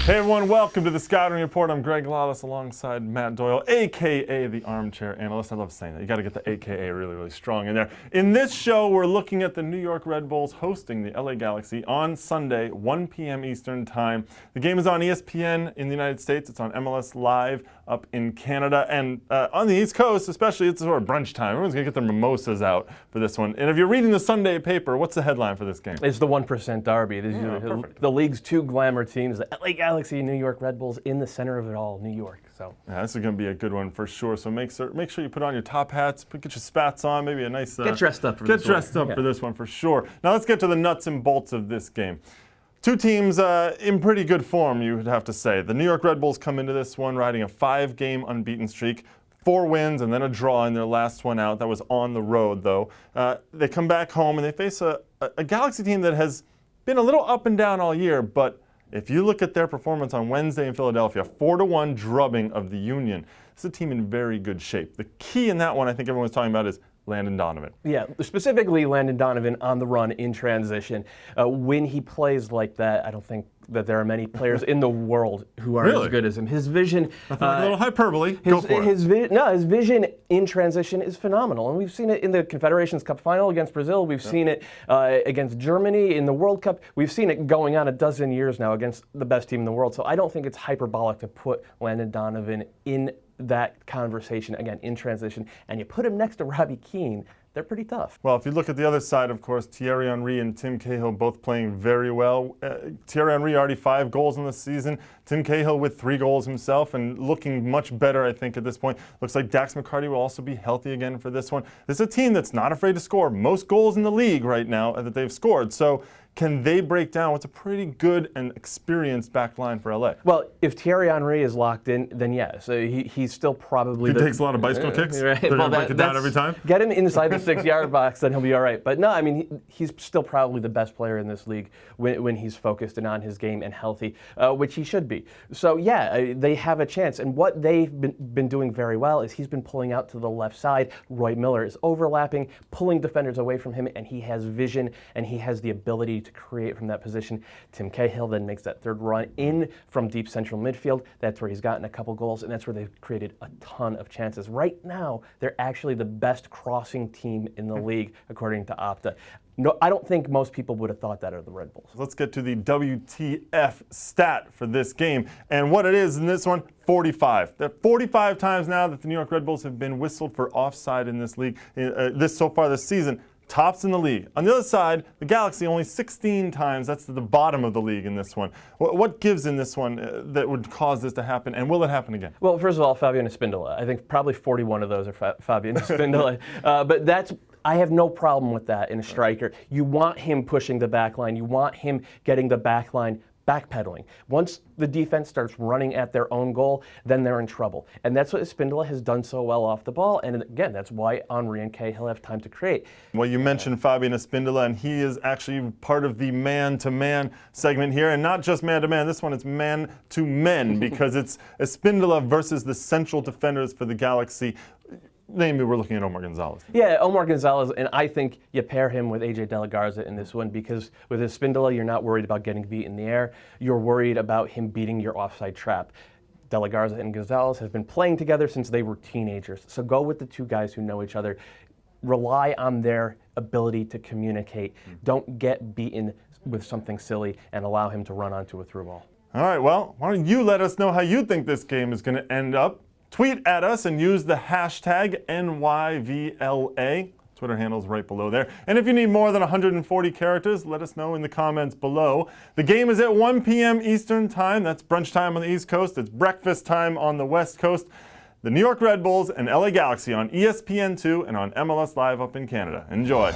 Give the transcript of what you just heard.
Hey everyone, welcome to the Scouting Report. I'm Greg Lawless alongside Matt Doyle, aka the Armchair Analyst. I love saying that. You got to get the AKA really strong in there. In this show, we're looking at the New York Red Bulls hosting the LA Galaxy on Sunday, 1 p.m. Eastern Time. The game is on ESPN in the United States. It's on MLS Live up in Canada. And on the East Coast, especially, it's sort of brunch time. Everyone's going to get their mimosas out for this one. And if you're reading the Sunday paper, what's the headline for this game? It's the 1% derby. This is the league's two glamour teams, the LA Galaxy and New York Red Bulls, in the center of it all, New York. So yeah, this is going to be a good one for sure. So make sure you put on your top hats, get your spats on, maybe a nice get dressed up for this one for sure. Now let's get to the nuts and bolts of this game. Two teams in pretty good form, you would have to say. The New York Red Bulls come into this one riding a 5-game unbeaten streak. 4 wins and then a draw in their last one out. That was on the road, though. They come back home and they face a Galaxy team that has been a little up and down all year, but if you look at their performance on Wednesday in Philadelphia, 4-1 drubbing of the Union, this is a team in very good shape. The key in that one, I think everyone's talking about, is Landon Donovan. Yeah, specifically Landon Donovan on the run in transition. When he plays like that, I don't think that there are many players in the world who are as good as him. His vision, I feel like a little hyperbole. Go for it. His vision in transition is phenomenal, and we've seen it in the Confederations Cup final against Brazil. We've seen it against Germany in the World Cup. We've seen it going on a dozen years now against the best team in the world. So I don't think it's hyperbolic to put Landon Donovan in that conversation, again, in transition, and you put him next to Robbie Keane. They're pretty tough. Well, if you look at the other side, of course, Thierry Henry and Tim Cahill both playing very well. Thierry Henry already 5 goals in the season. Tim Cahill with 3 goals himself and looking much better, I think, at this point. Looks like Dax McCarty will also be healthy again for this one. This is a team that's not afraid to score most goals in the league right now that they've scored. So can they break down what's a pretty good and experienced back line for LA? Well, if Thierry Henry is locked in, then yes. He's still probably... He takes a lot of bicycle kicks? Right. They're going to break it down every time? Get him inside the 6-yard box, then he'll be all right. But no, I mean, he's still probably the best player in this league when he's focused and on his game and healthy, which he should be. So yeah, they have a chance. And what they've been doing very well is he's been pulling out to the left side. Roy Miller is overlapping, pulling defenders away from him, and he has vision and he has the ability to create from that position. Tim Cahill then makes that third run in from deep central midfield. That's where he's gotten a couple goals, and that's where they've created a ton of chances. Right now, they're actually the best crossing team in the league, according to Opta. No, I don't think most people would have thought that of the Red Bulls. Let's get to the WTF stat for this game. And what it is in this one, 45. There are 45 times now that the New York Red Bulls have been whistled for offside in this league, so far this season. Tops in the league. On the other side, the Galaxy only 16 times. That's at the bottom of the league in this one. What gives in this one that would cause this to happen, and will it happen again? Well, first of all, Fabian Espindola. I think probably 41 of those are Fabian Espindola. But I have no problem with that in a striker. You want him pushing the back line. You want him getting the back line backpedaling. Once the defense starts running at their own goal, then they're in trouble. And that's what Espindola has done so well off the ball. And again, that's why Henry and Cahill have time to create. Well, you mentioned Fabian Espindola, and he is actually part of the man-to-man segment here. And not just man-to-man, this one is man-to-men, because it's Espindola versus the central defenders for the Galaxy. Namely, we're looking at Omar Gonzalez. Yeah, Omar Gonzalez, and I think you pair him with AJ De La Garza in this one, because with Espindola, you're not worried about getting beat in the air. You're worried about him beating your offside trap. De La Garza and Gonzalez have been playing together since they were teenagers. So go with the 2 guys who know each other. Rely on their ability to communicate. Don't get beaten with something silly and allow him to run onto a through ball. All right, well, why don't you let us know how you think this game is going to end up? Tweet at us and use the hashtag NYVLA. Twitter handle's right below there. And if you need more than 140 characters, let us know in the comments below. The game is at 1 p.m. Eastern Time. That's brunch time on the East Coast. It's breakfast time on the West Coast. The New York Red Bulls and LA Galaxy on ESPN2 and on MLS Live up in Canada. Enjoy.